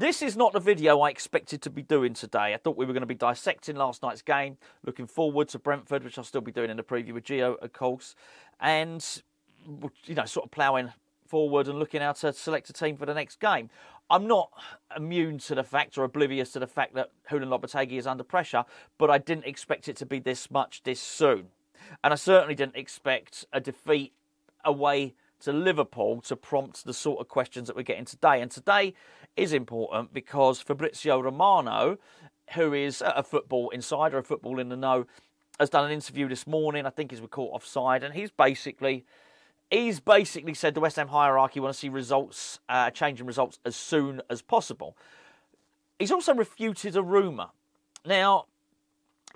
This is not the video I expected to be doing today. I thought we were going to be dissecting last night's game, looking forward to Brentford, which I'll still be doing in the preview with Gio, of course, and, sort of ploughing forward and looking how to select a team for the next game. I'm not immune to the fact or oblivious to the fact that Julen Lopetegui is under pressure, but I didn't expect it to be this much this soon. And I certainly didn't expect a defeat away to Liverpool to prompt the sort of questions that we're getting today. And today is important because Fabrizio Romano, who is a football insider, a football in the know, has done an interview this morning. I think he's caught offside, and he's basically said the West Ham hierarchy want to see results, a change in results as soon as possible. He's also refuted a rumour. Now,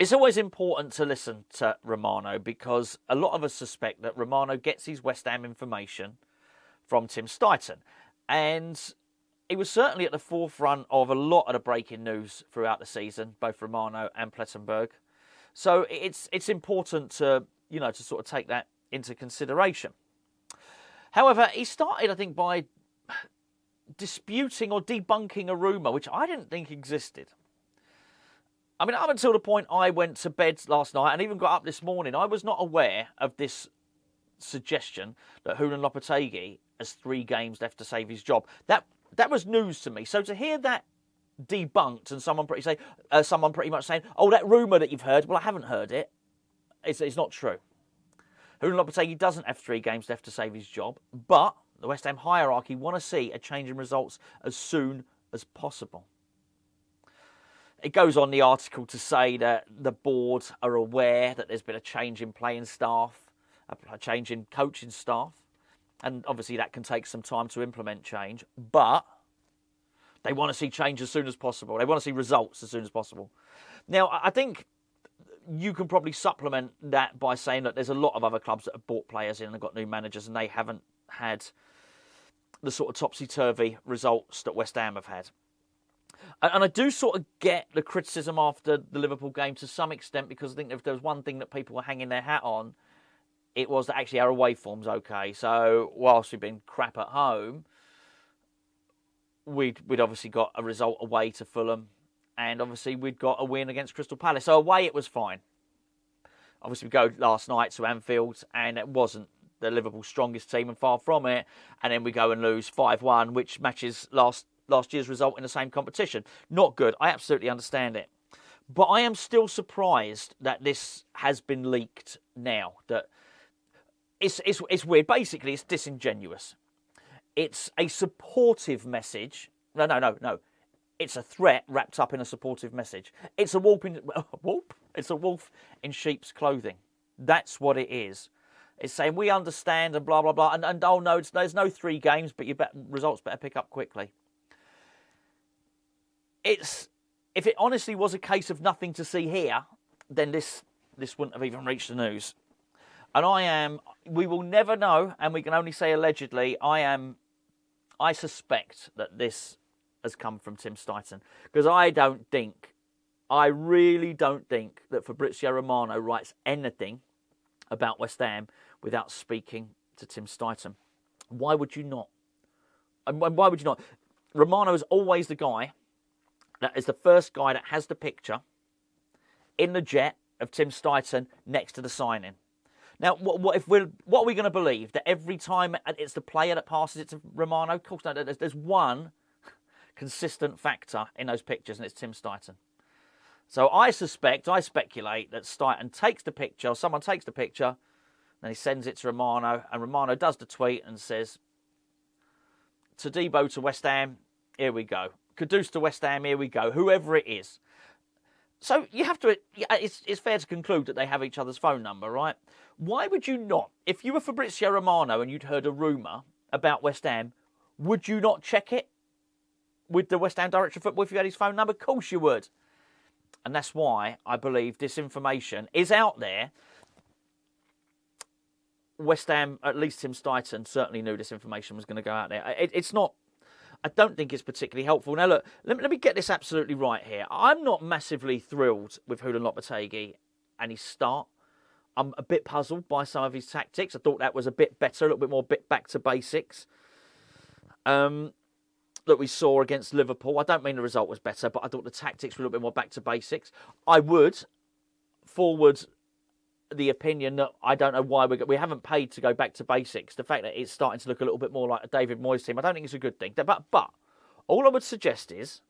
it's always important to listen to Romano because a lot of us suspect that Romano gets his West Ham information from Tim Steidten. And he was certainly at the forefront of a lot of the breaking news throughout the season, both Romano and Plettenberg. So it's important to, to sort of take that into consideration. However, he started, I think, by disputing or debunking a rumour which I didn't think existed. I mean, up until the point I went to bed last night and even got up this morning, I was not aware of this suggestion that Julen Lopetegui has 3 games left to save his job. That was news to me. So to hear that debunked and someone pretty much saying, "Oh, that rumour that you've heard," well, I haven't heard it. It's not true. Julen Lopetegui doesn't have 3 games left to save his job, but the West Ham hierarchy want to see a change in results as soon as possible. It goes on the article to say that the board are aware that there's been a change in playing staff, a change in coaching staff, and obviously that can take some time to implement change, but they want to see change as soon as possible. They want to see results as soon as possible. Now, I think you can probably supplement that by saying that there's a lot of other clubs that have bought players in and got new managers and they haven't had the sort of topsy-turvy results that West Ham have had. And I do sort of get the criticism after the Liverpool game to some extent because I think if there was one thing that people were hanging their hat on, it was that actually our away form's okay. So whilst we've been crap at home, we'd obviously got a result away to Fulham and obviously we'd got a win against Crystal Palace. So away it was fine. Obviously we go last night to Anfield and it wasn't the Liverpool strongest team and far from it. And then we go and lose 5-1, which matches last year's result in the same competition. Not good. I absolutely understand it. But I am still surprised that this has been leaked now. That it's weird. Basically, it's disingenuous. It's a supportive message. No. It's a threat wrapped up in a supportive message. It's a wolf in sheep's clothing. That's what it is. It's saying we understand and blah, blah, blah. And oh no, there's no 3 games, but results better pick up quickly. If it honestly was a case of nothing to see here, then this wouldn't have even reached the news. And we will never know, and we can only say allegedly, I suspect that this has come from Tim Steidten. Because I really don't think that Fabrizio Romano writes anything about West Ham without speaking to Tim Steidten. Why would you not? And why would you not? Romano is always the guy that is the first guy that has the picture in the jet of Tim Steidten next to the signing. Now, what are we going to believe? That every time it's the player that passes it to Romano? Of course, no, there's one consistent factor in those pictures, and it's Tim Steidten. So I speculate that Steidten takes the picture, or someone takes the picture, then he sends it to Romano, and Romano does the tweet and says, Todibo to West Ham, here we go. Kudus to West Ham, here we go. Whoever it is. So you have to. It's fair to conclude that they have each other's phone number, right? Why would you not? If you were Fabrizio Romano and you'd heard a rumour about West Ham, would you not check it with the West Ham Director of Football if you had his phone number? Of course you would. And that's why I believe this information is out there. West Ham, at least Tim Steidten, certainly knew this information was going to go out there. It's not. I don't think it's particularly helpful. Now, look, let me get this absolutely right here. I'm not massively thrilled with Julen Lopetegui and his start. I'm a bit puzzled by some of his tactics. I thought that was a bit better, a little bit more back to basics. that we saw against Liverpool. I don't mean the result was better, but I thought the tactics were a little bit more back to basics. I would forward the opinion that I don't know why we haven't paid to go back to basics. The fact that it's starting to look a little bit more like a David Moyes team, I don't think it's a good thing. But all I would suggest is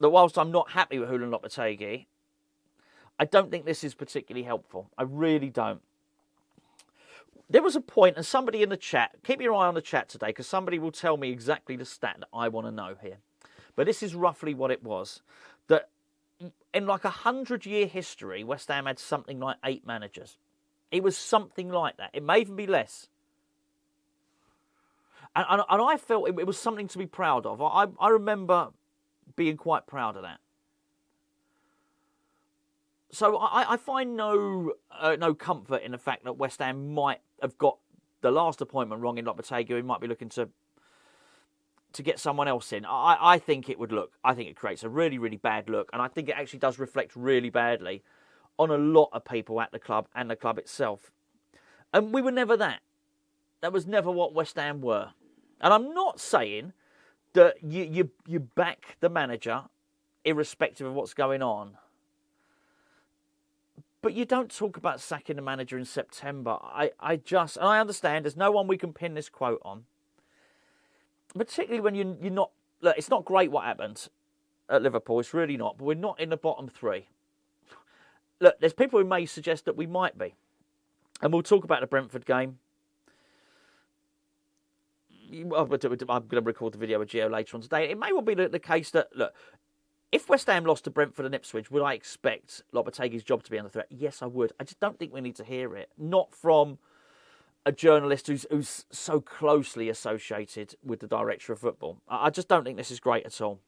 that whilst I'm not happy with Julen Lopetegui, I don't think this is particularly helpful. I really don't. There was a point, and somebody in the chat, keep your eye on the chat today, because somebody will tell me exactly the stat that I want to know here. But this is roughly what it was. That in like 100-year history, West Ham had something like 8 managers. It was something like that. It may even be less. And I felt it was something to be proud of. I remember being quite proud of that. So I find no comfort in the fact that West Ham might have got the last appointment wrong in Lopetegui. We might be looking to get someone else in. I think it creates a really, really bad look, and I think it actually does reflect really badly on a lot of people at the club and the club itself. And we were never that. That was never what West Ham were. And I'm not saying that you back the manager irrespective of what's going on. But you don't talk about sacking the manager in September. And I understand there's no one we can pin this quote on. Particularly when you're not... Look, it's not great what happened at Liverpool. It's really not. But we're not in the bottom 3. Look, there's people who may suggest that we might be. And we'll talk about the Brentford game. I'm going to record the video with Gio later on today. It may well be the case that, look, if West Ham lost to Brentford and Ipswich, would I expect Lopetegui's job to be under threat? Yes, I would. I just don't think we need to hear it. Not from a journalist who's so closely associated with the director of football. I just don't think this is great at all.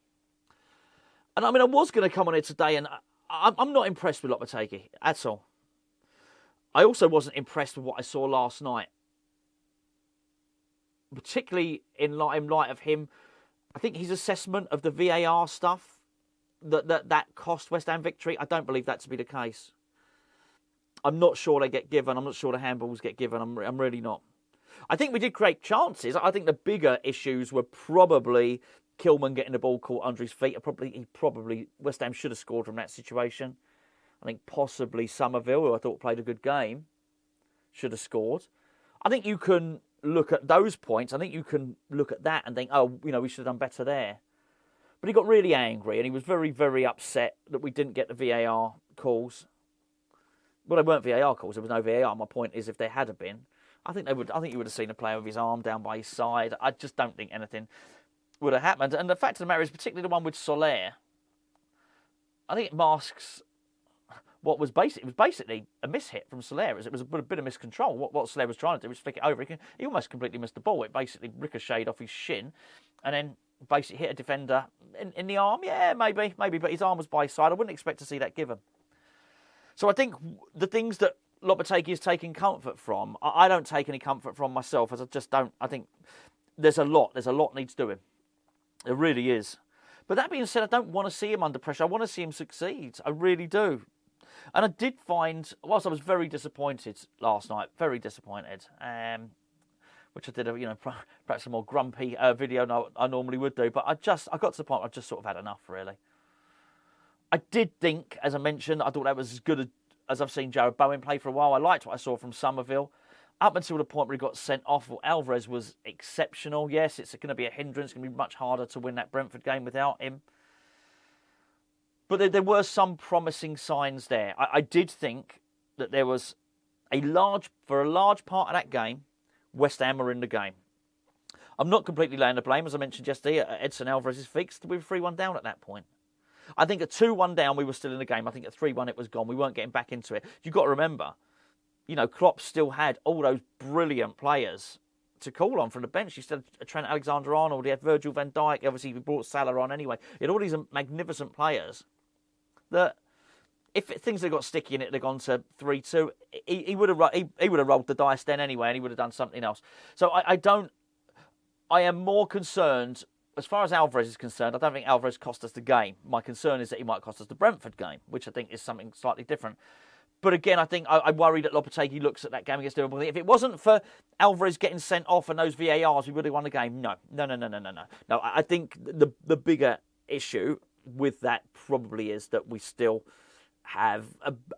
And I mean, I was going to come on here today, and I'm not impressed with Lopetegui at all. I also wasn't impressed with what I saw last night. Particularly in light of him, I think his assessment of the VAR stuff that cost West Ham victory, I don't believe that to be the case. I'm not sure they get given. I'm not sure the handballs get given. I'm really not. I think we did create chances. I think the bigger issues were probably Kilman getting the ball caught under his feet. Probably West Ham should have scored from that situation. I think possibly Somerville, who I thought played a good game, should have scored. I think you can look at those points. I think you can look at that and think, oh, we should have done better there. But he got really angry and he was very, very upset that we didn't get the VAR calls. Well, they weren't VAR calls. There was no VAR. My point is, if there had been, I think you would have seen a player with his arm down by his side. I just don't think anything would have happened. And the fact of the matter is, particularly the one with Soler, I think it masks what was basically a mishit from Soler. It was a bit of miscontrol. What Soler was trying to do was flick it over. He almost completely missed the ball. It basically ricocheted off his shin and then basically hit a defender in the arm. Yeah, maybe, but his arm was by his side. I wouldn't expect to see that given. So I think the things that Lopetegui is taking comfort from, I don't take any comfort from myself, as I just don't. I think there's a lot needs doing. There really is. But that being said, I don't want to see him under pressure. I want to see him succeed. I really do. And I did find, whilst I was very disappointed last night, very disappointed, which I did perhaps a more grumpy video than I normally would do, but I got to the point where I just sort of had enough, really. I did think, as I mentioned, I thought that was as good as I've seen Jared Bowen play for a while. I liked what I saw from Somerville. Up until the point where he got sent off, well, Alvarez was exceptional. Yes, it's going to be a hindrance. It's going to be much harder to win that Brentford game without him. But there were some promising signs there. I did think that there was for a large part of that game, West Ham were in the game. I'm not completely laying the blame, as I mentioned yesterday, at Edson Alvarez's feet, because we were 3-1 down at that point. I think at 2-1 down, we were still in the game. I think at 3-1, it was gone. We weren't getting back into it. You've got to remember, Klopp still had all those brilliant players to call on from the bench. He still had Trent Alexander-Arnold. He had Virgil van Dijk. Obviously, he brought Salah on anyway. He had all these magnificent players that if things had got sticky in it, they'd gone to 3-2, he would have rolled the dice then anyway, and he would have done something else. So I am more concerned, as far as Alvarez is concerned, I don't think Alvarez cost us the game. My concern is that he might cost us the Brentford game, which I think is something slightly different. But again, I think I worry that Lopetegui looks at that game against Liverpool. If it wasn't for Alvarez getting sent off and those VARs, we would have won the game. No. No, I think the bigger issue with that probably is that we still have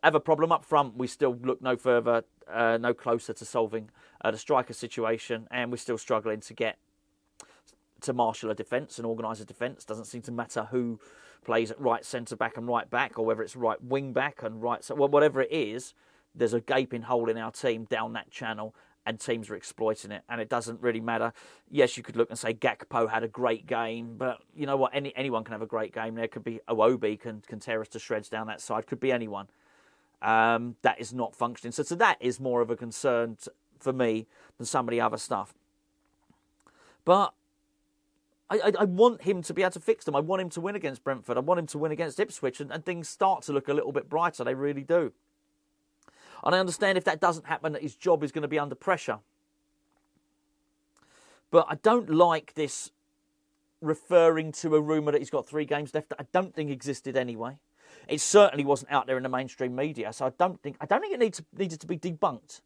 a problem up front. We still look no closer to solving the striker situation, and we're still struggling to marshal a defence and organise a defence. Doesn't seem to matter who plays at right centre back and right back, or whether it's right wing back and right. So whatever it is, there's a gaping hole in our team down that channel, and teams are exploiting it. And it doesn't really matter. Yes, you could look and say Gakpo had a great game, but you know what? Anyone can have a great game. There could be Iwobi can tear us to shreds down that side. Could be anyone. That is not functioning. So that is more of a concern for me than some of the other stuff. But I want him to be able to fix them. I want him to win against Brentford. I want him to win against Ipswich, and things start to look a little bit brighter. They really do. And I understand if that doesn't happen, that his job is going to be under pressure. But I don't like this referring to a rumour that he's got 3 games left that I don't think existed anyway. It certainly wasn't out there in the mainstream media, so I don't think it needed to be debunked.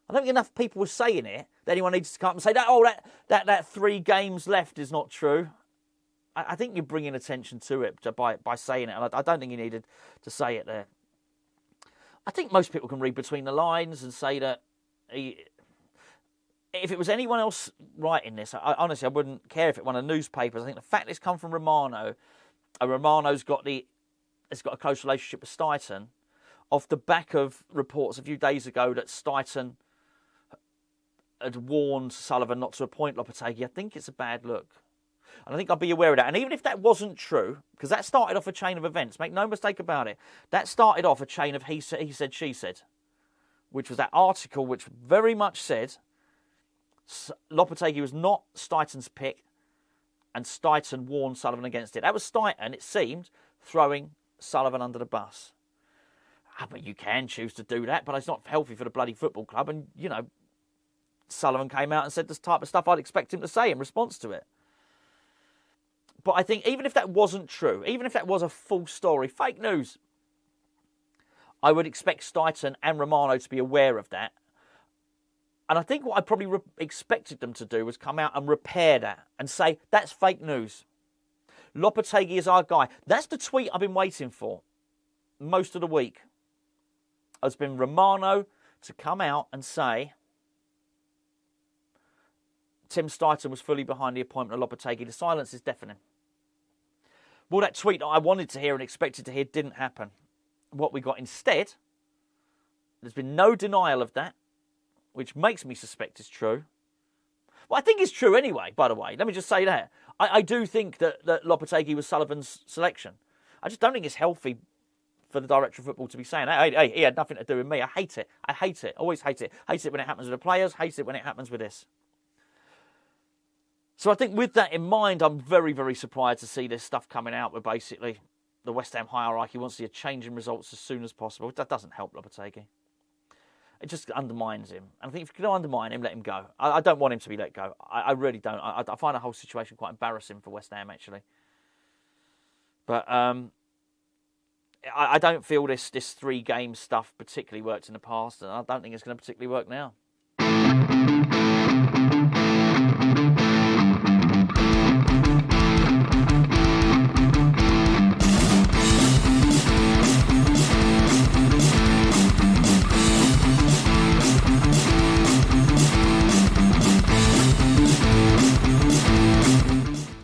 I don't think enough people were saying it that anyone needs to come up and say that 3 games left is not true. I think you're bringing attention to it by saying it, and I don't think you needed to say it there. I think most people can read between the lines and say that if it was anyone else writing this, honestly, I wouldn't care if it won a newspaper. I think the fact it's come from Romano, and Romano's got a close relationship with Steidten, off the back of reports a few days ago that Steidten had warned Sullivan not to appoint Lopetegui, I think it's a bad look. And I think I'll be aware of that. And even if that wasn't true, because that started off a chain of events, make no mistake about it, that started off a chain of he said, she said, which was that article which very much said Lopetegui was not Steidten's pick, and Steidten warned Sullivan against it. That was Steidten, it seemed, throwing Sullivan under the bus. But you can choose to do that, but it's not healthy for the bloody football club. And, you know, Sullivan came out and said this type of stuff I'd expect him to say in response to it. But I think even if that wasn't true, even if that was a false story, fake news, I would expect Steidten and Romano to be aware of that. And I think what I probably expected them to do was come out and repair that and say, that's fake news. Lopetegui is our guy. That's the tweet I've been waiting for most of the week. Has been Romano to come out and say Tim Steidten was fully behind the appointment of Lopetegui. The silence is deafening. Well, that tweet that I wanted to hear and expected to hear didn't happen. What we got instead, there's been no denial of that, which makes me suspect it's true. Well, I think it's true anyway, by the way. Let me just say that. I do think that Lopetegui was Sullivan's selection. I just don't think it's healthy for the director of football to be saying, hey, he had nothing to do with me. I hate it. I hate it. Always hate it. Hate it when it happens with the players. Hate it when it happens with this. So I think with that in mind, I'm very, very surprised to see this stuff coming out where basically the West Ham hierarchy wants to see a change in results as soon as possible. That doesn't help Lopetegui. It just undermines him. And I think if you're going to undermine him, let him go. I don't want him to be let go. I really don't. I find the whole situation quite embarrassing for West Ham, actually. But I don't feel this 3-game stuff particularly worked in the past, and I don't think it's going to particularly work now.